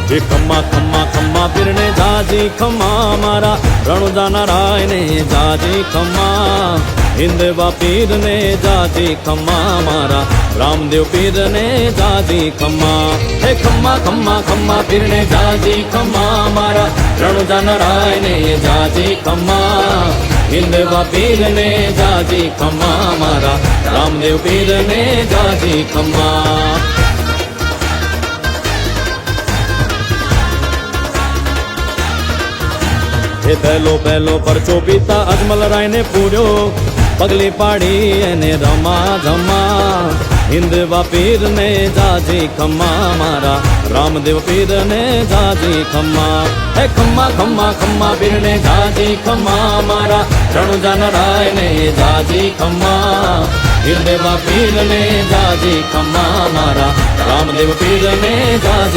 એ ખમ્મા ખમ્મા ખમ્મા પીરને જાજી ખમ્મા મારા રણુજાના રાયને જાજી ખમ્મા હિંદવા પીરને જાજી ખમ્મા મારા રામદેવ પીરને જાજી ખમ્મા હે ખમ્મા ખમ્મા ખમ્મા પીરને જાજી ખમ્મા મારા રણુજાના રાયને જાજી ખમ્મા હિંદવા પીરને જાજી ખમ્મા મારા રામદેવ પીરને જાજી ખમ્મા એ પહેલો પહેલો પરચો પિતા અજમલ રાયને પૂર્યો પગલી પાડી એને રમા જમા હિંદવા પીરને જાજી ખમ્મા મારા રામદેવ પીરને જાજી ખમ્મા હે ખમ્મા ખમ્મા ખમ્મા પીરને જાજી ખમ્મા મારા રણુજાના રાયને જાજી ખમ્મા હિંદવા પીરને જાજી ખમ્મા મારા રામદેવ પીરને જાજી